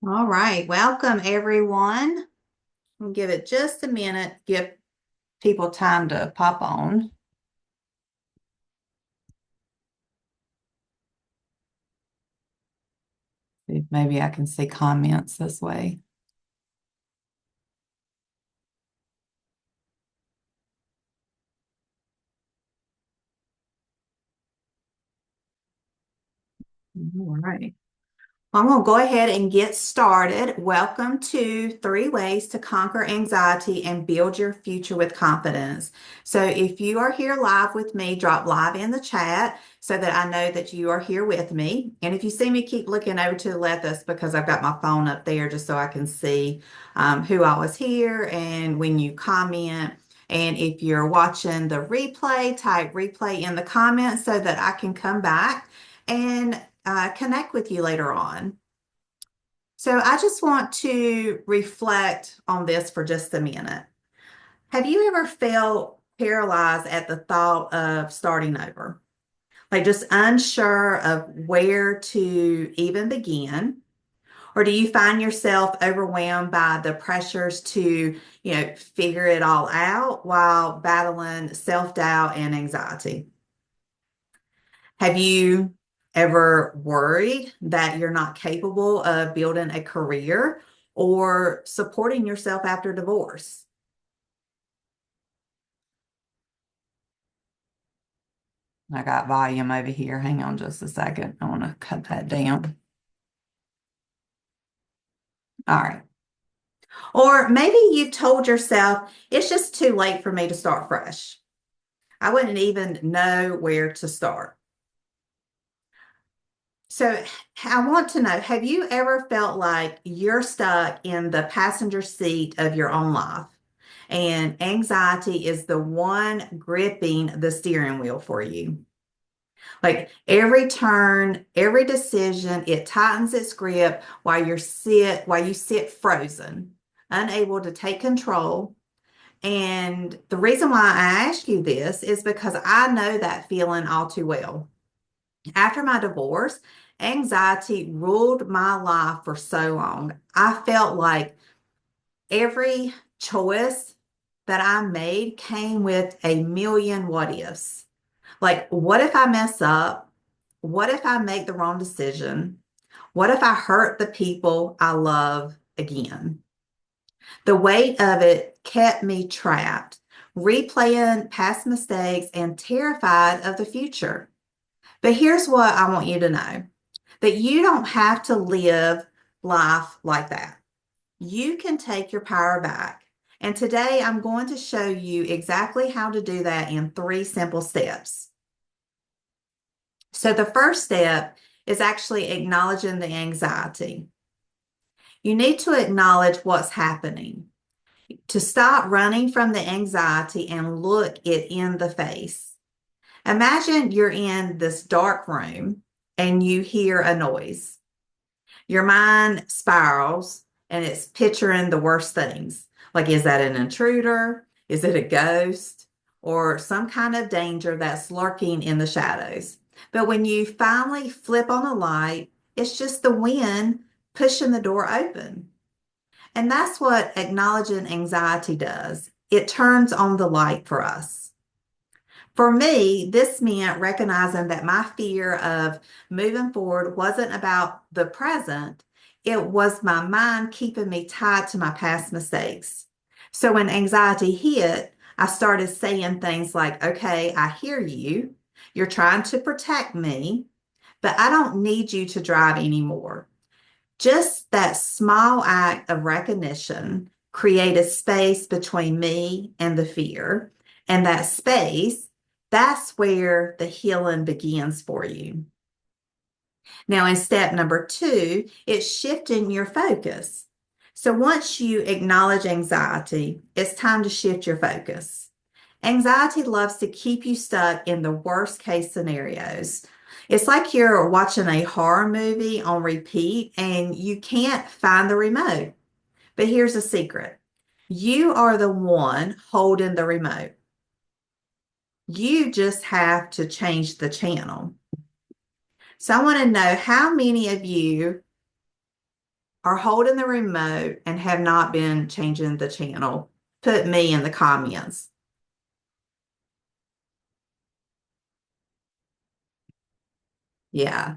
All right, welcome everyone. We'll give it just a minute, give people time to pop on. See if maybe I can see comments this way. All right. I'm going to go ahead and get started. Welcome to 3 Ways to Conquer Anxiety and Build Your Future with Confidence. So, if you are here live with me, drop live in the chat so that I know that you are here with me. And if you see me keep looking over to the left, that's because I've got my phone up there just so I can see who all is here and when you comment. And if you're watching the replay, type replay in the comments so that I can come back and connect with you later on. So I just want to reflect on this for just a minute. Have you ever felt paralyzed at the thought of starting over? Like just unsure of where to even begin? Or do you find yourself overwhelmed by the pressures to, figure it all out while battling self-doubt and anxiety? Have you ever worried that you're not capable of building a career or supporting yourself after divorce? I got volume over here. Hang on just a second. I want to cut that down. All right. Or maybe you told yourself, it's just too late for me to start fresh. I wouldn't even know where to start. So I want to know, have you ever felt like you're stuck in the passenger seat of your own life and anxiety is the one gripping the steering wheel for you? Like every turn, every decision, it tightens its grip while you sit frozen, unable to take control. And the reason why I ask you this is because I know that feeling all too well. After my divorce, anxiety ruled my life for so long. I felt like every choice that I made came with a million what ifs. Like, what if I mess up? What if I make the wrong decision? What if I hurt the people I love again? The weight of it kept me trapped, replaying past mistakes and terrified of the future. But here's what I want you to know, that you don't have to live life like that. You can take your power back. And today I'm going to show you exactly how to do that in 3 simple steps. So the first step is actually acknowledging the anxiety. You need to acknowledge what's happening, to stop running from the anxiety and look it in the face. Imagine you're in this dark room and you hear a noise. Your mind spirals and it's picturing the worst things. Like, is that an intruder? Is it a ghost? Or some kind of danger that's lurking in the shadows? But when you finally flip on the light, it's just the wind pushing the door open. And that's what acknowledging anxiety does. It turns on the light for us. For me, this meant recognizing that my fear of moving forward wasn't about the present. It was my mind keeping me tied to my past mistakes. So when anxiety hit, I started saying things like, okay, I hear you. You're trying to protect me, but I don't need you to drive anymore. Just that small act of recognition created space between me and the fear. And that space, that's where the healing begins for you. Now, in step number 2, it's shifting your focus. So once you acknowledge anxiety, it's time to shift your focus. Anxiety loves to keep you stuck in the worst case scenarios. It's like you're watching a horror movie on repeat and you can't find the remote. But here's a secret. You are the one holding the remote. You just have to change the channel. So I want to know, how many of you are holding the remote and have not been changing the channel? Put me in the comments. Yeah,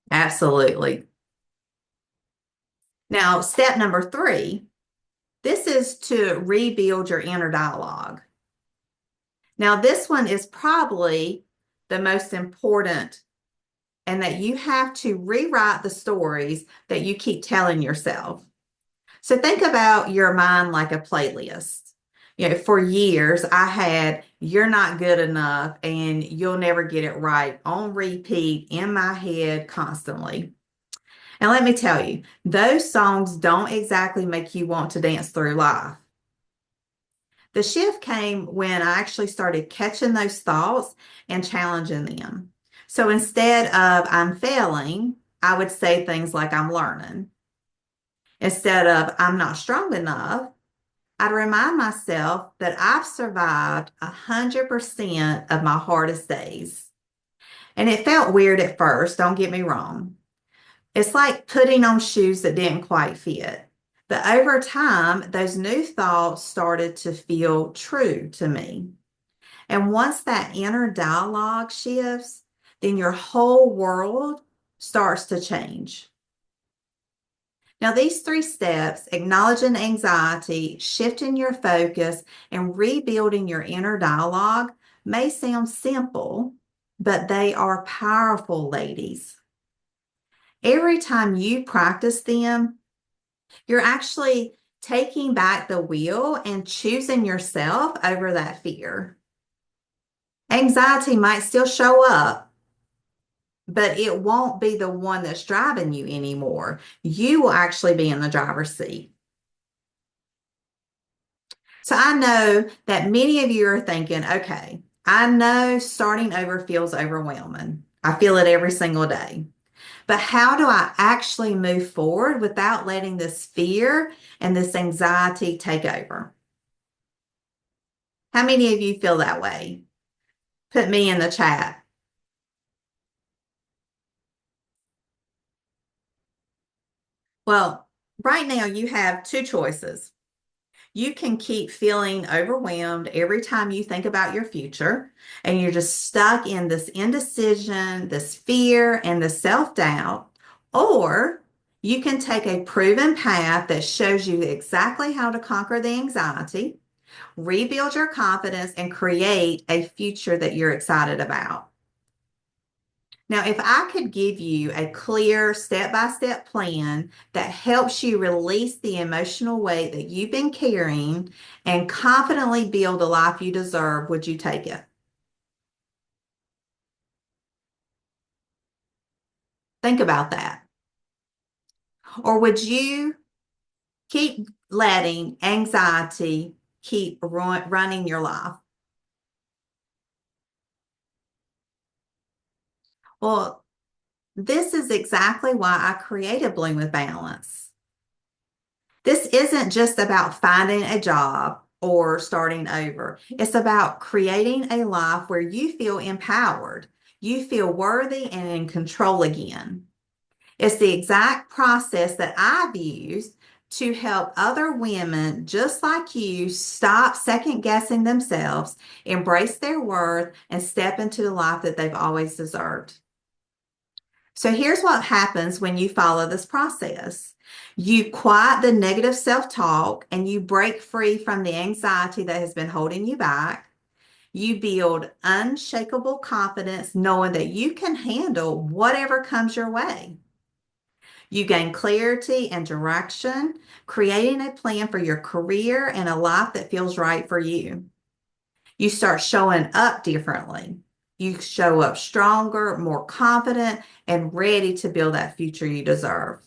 absolutely. Now, step number 3, this is to rebuild your inner dialogue. Now, this one is probably the most important, and that you have to rewrite the stories that you keep telling yourself. So think about your mind like a playlist. For years, I had "You're Not Good Enough" and "You'll Never Get It Right" on repeat in my head constantly. And let me tell you, those songs don't exactly make you want to dance through life. The shift came when I actually started catching those thoughts and challenging them. So instead of "I'm failing," I would say things like "I'm learning." Instead of "I'm not strong enough," I'd remind myself that I've survived 100% of my hardest days. And it felt weird at first, don't get me wrong. It's like putting on shoes that didn't quite fit. But over time, those new thoughts started to feel true to me. And once that inner dialogue shifts, then your whole world starts to change. Now, these 3 steps, acknowledging anxiety, shifting your focus, and rebuilding your inner dialogue, may sound simple, but they are powerful, ladies. Every time you practice them, you're actually taking back the wheel and choosing yourself over that fear. Anxiety might still show up, but it won't be the one that's driving you anymore. You will actually be in the driver's seat. So I know that many of you are thinking, okay, I know starting over feels overwhelming. I feel it every single day. But how do I actually move forward without letting this fear and this anxiety take over? How many of you feel that way? Put me in the chat. Well, right now you have 2 choices. You can keep feeling overwhelmed every time you think about your future, and you're just stuck in this indecision, this fear, and the self-doubt. Or you can take a proven path that shows you exactly how to conquer the anxiety, rebuild your confidence, and create a future that you're excited about. Now, if I could give you a clear step-by-step plan that helps you release the emotional weight that you've been carrying and confidently build the life you deserve, would you take it? Think about that. Or would you keep letting anxiety keep running your life? Well, this is exactly why I created Bloom with Balance. This isn't just about finding a job or starting over. It's about creating a life where you feel empowered, you feel worthy and in control again. It's the exact process that I've used to help other women just like you stop second guessing themselves, embrace their worth, and step into the life that they've always deserved. So here's what happens when you follow this process. You quiet the negative self-talk and you break free from the anxiety that has been holding you back. You build unshakable confidence knowing that you can handle whatever comes your way. You gain clarity and direction, creating a plan for your career and a life that feels right for you. You start showing up differently. You show up stronger, more confident, and ready to build that future you deserve.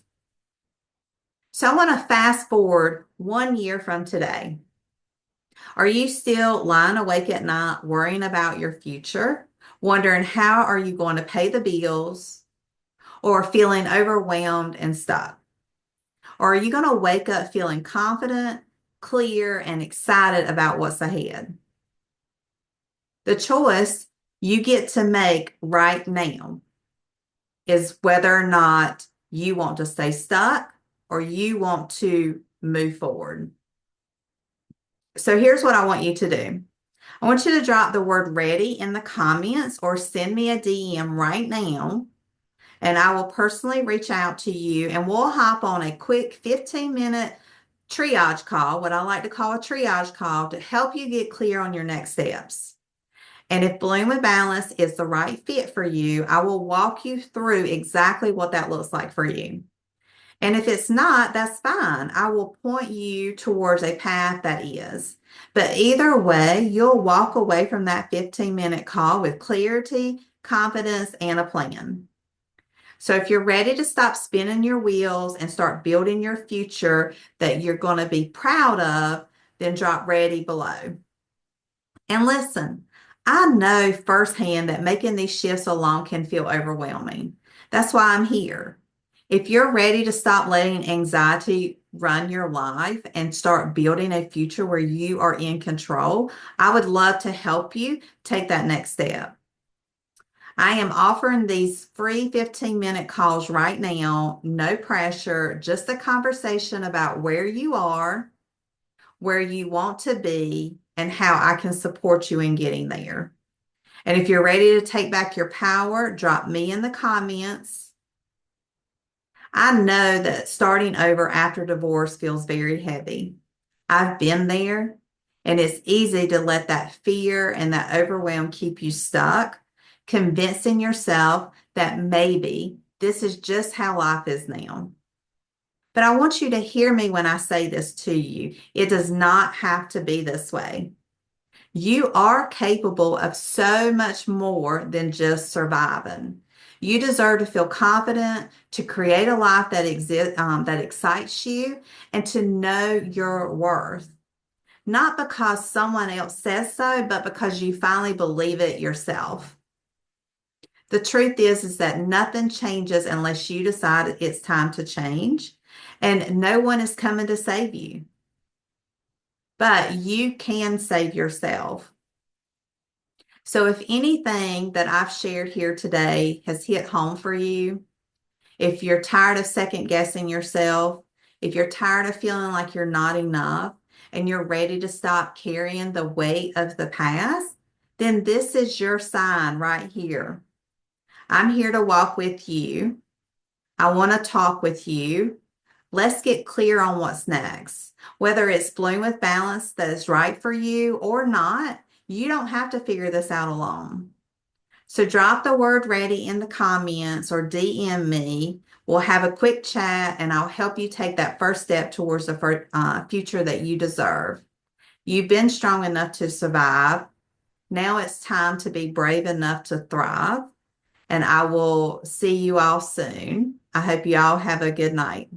So I want to fast forward 1 year from today. Are you still lying awake at night worrying about your future, wondering how are you going to pay the bills, or feeling overwhelmed and stuck? Or are you going to wake up feeling confident, clear, and excited about what's ahead? The choice you get to make right now is whether or not You want to stay stuck or you want to move forward. So here's what I want you to do. I want you to drop the word ready in the comments or send me a DM right now, and I will personally reach out to you and we'll hop on a quick 15-minute triage call, what I like to call a triage call, to help you get clear on your next steps. And if Bloom with Balance is the right fit for you, I will walk you through exactly what that looks like for you. And if it's not, that's fine. I will point you towards a path that is. But either way, you'll walk away from that 15-minute call with clarity, confidence, and a plan. So if you're ready to stop spinning your wheels and start building your future that you're going to be proud of, then drop ready below. And listen, I know firsthand that making these shifts alone can feel overwhelming. That's why I'm here. If you're ready to stop letting anxiety run your life and start building a future where you are in control, I would love to help you take that next step. I am offering these free 15-minute calls right now, no pressure, just a conversation about where you are, where you want to be, and how I can support you in getting there. And if you're ready to take back your power, drop me in the comments. I know that starting over after divorce feels very heavy. I've been there, and it's easy to let that fear and that overwhelm keep you stuck, convincing yourself that maybe this is just how life is now. But I want you to hear me when I say this to you. It does not have to be this way. You are capable of so much more than just surviving. You deserve to feel confident, to create a life that that excites you, and to know your worth. Not because someone else says so, but because you finally believe it yourself. The truth is that nothing changes unless you decide it's time to change, and no one is coming to save you. But you can save yourself. So if anything that I've shared here today has hit home for you, if you're tired of second guessing yourself, if you're tired of feeling like you're not enough, and you're ready to stop carrying the weight of the past, then this is your sign right here. I'm here to walk with you. I want to talk with you. Let's get clear on what's next. Whether it's Bloom with Balance that is right for you or not, you don't have to figure this out alone. So drop the word ready in the comments or DM me. We'll have a quick chat and I'll help you take that first step towards the future that you deserve. You've been strong enough to survive. Now it's time to be brave enough to thrive. And I will see you all soon. I hope you all have a good night.